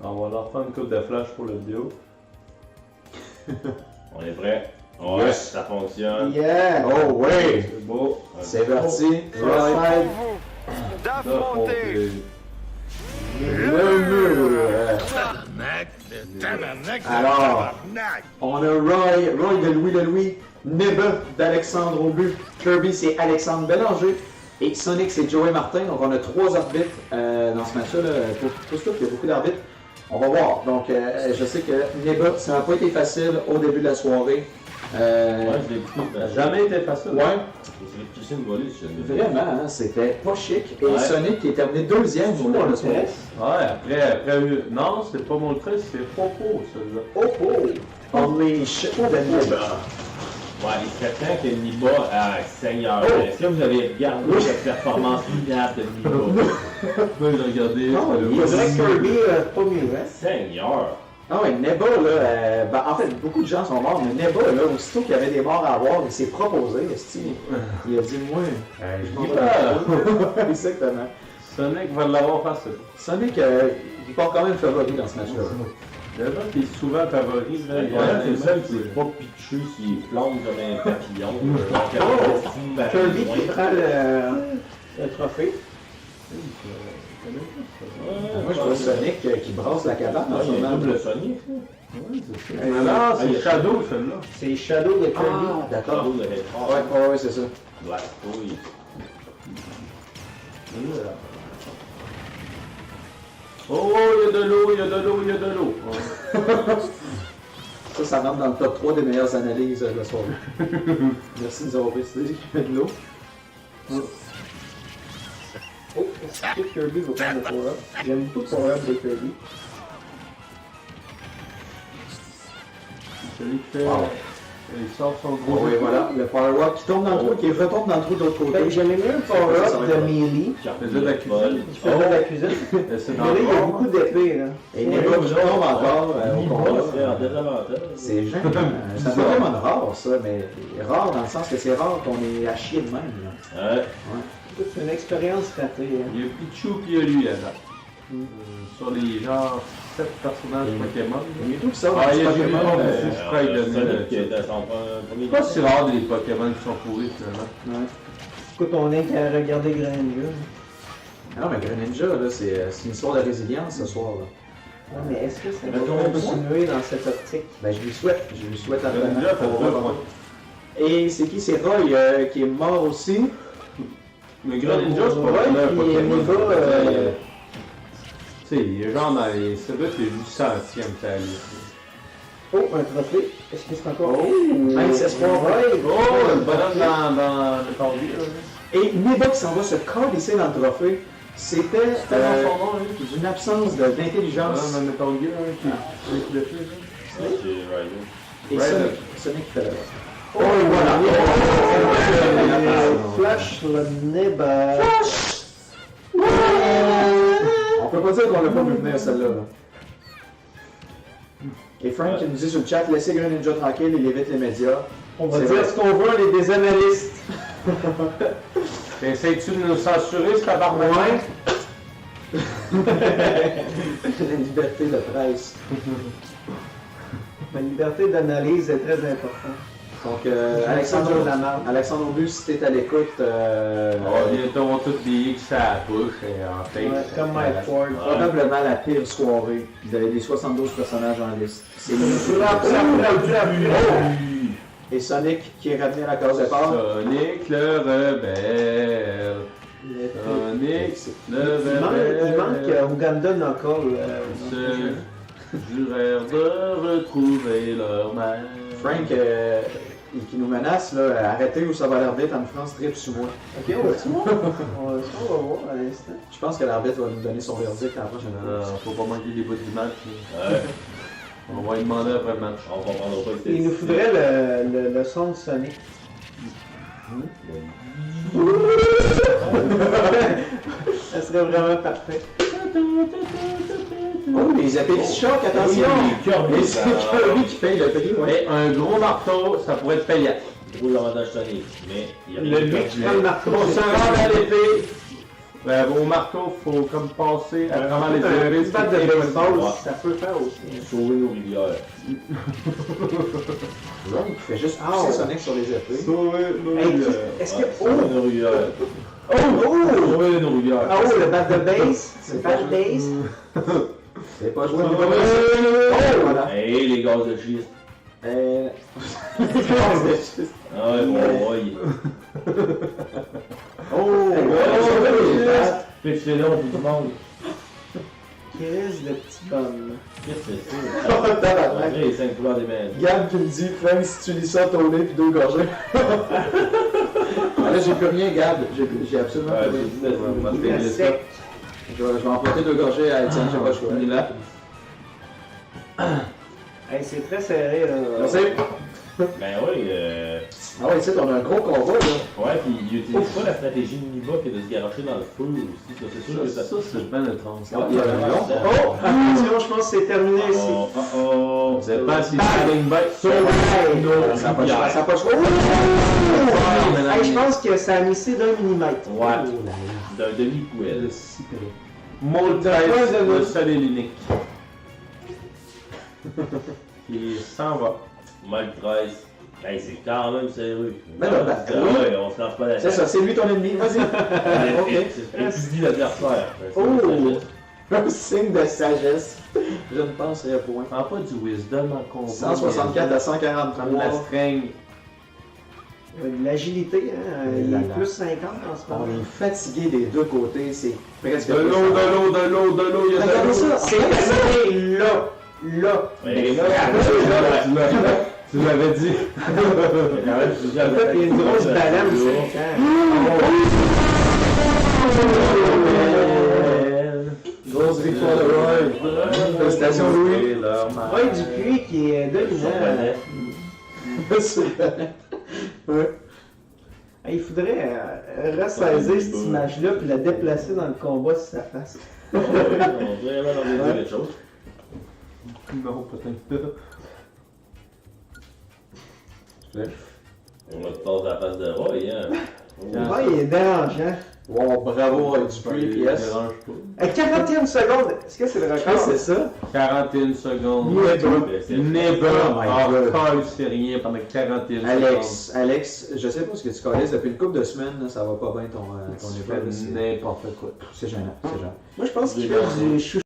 On va leur faire une coupe de flash pour le vidéo. On est prêt? Ouais, Yes. ça fonctionne. Yeah! Oh ouais! C'est beau. C'est parti! Ouais. D'affronter Le mur! Alors, on a Roy de Louis Louis, Neba d'Alexandre Aubu, Kirby c'est Alexandre Bélanger, et Sonic c'est Joey Martin. Donc on a 3 arbitres dans ce match-là. Pour tout il y a beaucoup d'arbitres. On va voir. Donc je sais que Neba, ça n'a pas été facile au début de la soirée. Ouais, je l'ai écouté. Ça n'a jamais été facile. Ouais, Je l'ai touché une volée, je l'ai vraiment, hein, c'était pas chic. Et Ouais. Sonic qui est terminé deuxième au début de la soirée. Ouais, après, non, c'est pas mon trait, c'est Popo, celui-là. Oh! Unleash the Neba. Ouais, il serait temps que Niba, Seigneur, Oh. est-ce que vous avez regardé cette performance minable de Niba? Moi, j'ai regardé. Non, c'est le- Il faudrait que Kirby pas mieux, hein? Seigneur! Ah ouais, Neba, là, en fait, beaucoup de gens sont morts, mais Neba, là, aussitôt qu'il y avait des morts à avoir, il s'est proposé, il a dit, moi, je m'en vais là. Exactement. Sonic va l'avoir facile. Sonic, il part quand même favori dans ce match-là. Le gars qui est souvent favori, là, il y a Ouais, un c'est le seul qui est pas pitché, qui plombe comme un papillon. Kirby qui prend le trophée. Moi, je vois Sonic qui brasse la cabane en ce Il y a moment. un double Sonic. Ouais, c'est ça. Non, c'est Shadow, celui-là. C'est Shadow de Kirby. Ah, d'accord. Shadow de Hedgehog. Ouais, c'est ça. Blastoise. Oh, il y a de l'eau, il y a de l'eau, il y a de l'eau. Ça rentre dans le top 3 des meilleures analyses de la soirée. Merci de nous avoir précisé qu'il y a de l'eau. Oh, est-ce que Kirby va prendre le power-up? J'aime beaucoup le power-up de Kirby. Celui qui fait. Wow. Il sort son Oh, gros. oui, voilà, le Firewalk qui tombe dans le trou, qui retombe dans le trou de l'autre côté. Ben, j'aimais mieux le Ça va power-up de être Melee. faisait de la cuisine. Qui faisait de la cuisine. C'est dans Mais là, il y a le beaucoup d'épées, là. Et Neba qui tombe encore au combat. C'est en désavantage. C'est gênant. C'est vraiment rare, ça, mais rare dans le sens que c'est rare qu'on est à chier de même. Là. Ouais. C'est une expérience ratée, hein. Il y a Pichou puis il y a lui là-dedans. Sur les genre 7 personnages Pokémon. Il y a tout ça. Ah, il y a Pokémon, Pokémon euh, aussi, je crois qu'il donne Sonic qui le. était son premier. C'est pas si rare les Pokémon qui sont pourris finalement. ouais. Écoute, on est qu'à regarder Greninja. Ah non, mais Greninja, là, c'est une histoire de résilience ce soir. Là. Ouais, mais est-ce que ça Mais va ton continuer dans cette optique? Ben, je lui souhaite ardemment. Greninja fait Pour deux voir. points. Et c'est qui? C'est Roy qui est mort aussi. Mais Greninja, c'est pas Ouais, vraiment un puis Pokémon. Neba, Tu sais, il est genre dans les. C'est vrai que c'est 800e talent. Oh, un trophée. Est-ce que c'est encore... Mince espoir, ouais. Oh, le bonhomme dans le cordier là. Et Neba qui s'en va se calisser dans le trophée, c'était C'est dans son nom, lui. une absence d'intelligence. Dans le cordier là, qui le fait là. C'est Ryder. Et Ouais, Sonic qui fait le reste. Oh, voilà. Flash le Neba. On peut pas dire qu'on l'a pas vu venir celle-là. Là. Et Frank qui nous dit sur le chat, laissez Greninja tranquille, il évite les médias. On va C'est dire vrai. ce qu'on veut, on est des analystes. Essayes-tu de nous censurer, ce tabarnak? La liberté de presse. La liberté d'analyse est très importante. Donc, Alexandre Alexandre, Lamar. Alexandre Aubu, si t'es à l'écoute, Bientôt, on va tous des X à la bouche et en tête. Ouais, comme Mike Ford. probablement la pire soirée. Vous avez des 72 personnages en liste. C'est Et Sonic qui est ramené à la case départ. Sonic le rebelle. Sonic le Il manque rebelle. Uganda Knuckle. Se jurèrent de retrouver leur mère. Frank qui nous menace, là, arrêtez ou ça va l'air vite, en France, trip sur moi. Ok, on va-tu voir? On va voir à l'instant. Je pense que l'arbitre va nous donner son verdict à la prochaine fois. Faut pas manquer les bouts du match. Ouais. On va lui demander après le match. On comprendra pas les Il nous faudrait le son de Sonic. Ça serait vraiment parfait. Oh, les épées qui choquent, attention! Kirby, Et c'est Kirby qui paye le prix, ouais. Mais un gros marteau, ça pourrait être payant. Gros l'avantage Sonic, mais il y a rien Le de lui qui prend le marteau. Pour se rendre à l'épée, Ben, vos marteaux, faut comme passer à travers les Une iris. batte de baseball, Ouais. ça peut faire aussi. Sauver nos rivières. Ron qui fait juste pousser Sonic sur les épées. Sauver nos Hey, rivières. est-ce Ouais, que. sauver Oh! nos rivières. Sauver nos rivières. Ah oh, le bat de base! Le bat de base! C'est pas joué. Oh, voilà! Hey, les gaz de schiste. Ah ouais, bon, ouais. Oh! Pitch les noms, tout le monde. Chris, le petit bonhomme. Qu'est-ce que c'est ça? Tabarnak. Après, les 5 couleurs des mains. Gab qui me dit, Frank, si tu lis ça, ton nez puis 2 gorgées. Là, j'ai plus rien, Gab. J'ai absolument Ouais, plus rien. c'est Il est ça. sec. Je vais emporter 2 gorgées à Étienne, j'ai pas le choix. Il est là. Hey, c'est très serré là. Merci. Ben oui, Ah ouais, ici, on a un gros combat, là. ouais, puis il utilise pas la stratégie de Niba qui est de se garocher dans le feu aussi. Ça, c'est sûr que ça. Ça, c'est bien étrange. Ah, il y a un long. Oh! Attention, je pense que c'est terminé ici. Oh, Vous êtes pas si Sling Bite. Ça n'a pas le choix. Ça n'a pas le choix. Hey, je pense que ça a missé d'1 millimètre. Ouais, d'un demi-poêle. Moltaise de Solénique. Qui s'en va. Mike 13. Hey, c'est quand même sérieux. Ben non, ben, oui. Ouais, on se lance pas la C'est ça, c'est lui ton ennemi. Vas-y. Ok. Étudie l'adversaire. Oh! Un signe de sagesse. Je ne penserais point. Prends pas du wisdom en combat. 164 à Comme la 143. string. De l'agilité, hein. Il Là, est là. plus 50 en ce On moment. est fatigué des deux côtés, c'est presque. De l'eau, il y a de Regardez l'eau. ça, C'est terminé là. Là. Mais là, Tu l'avais dit. En fait, il y a une grosse balance. Grosse victoire de Roy. Félicitations, Louis. Roy Dupuis qui est dominant. Ouais. Hey, il faudrait ressaisir cette image-là puis la déplacer dans le combat si ça passe. On dirait vraiment dans quelque chose. Non, peut-être On va te passer à la face de Roy, hein. Roy, il est dérangeant. Wow, bravo, Roy Dupuis, yes. 41 secondes, est-ce que c'est le record? C'est ça? 41 secondes. Never Oh my God. encore c'est rien pendant 41 secondes. Alex, je sais pas ce que tu connais, depuis une couple de semaines, là, ça va pas bien ton Tu épreuve. fais n'importe quoi. C'est gênant, c'est gênant. Moi, je pense qu'il fait du chou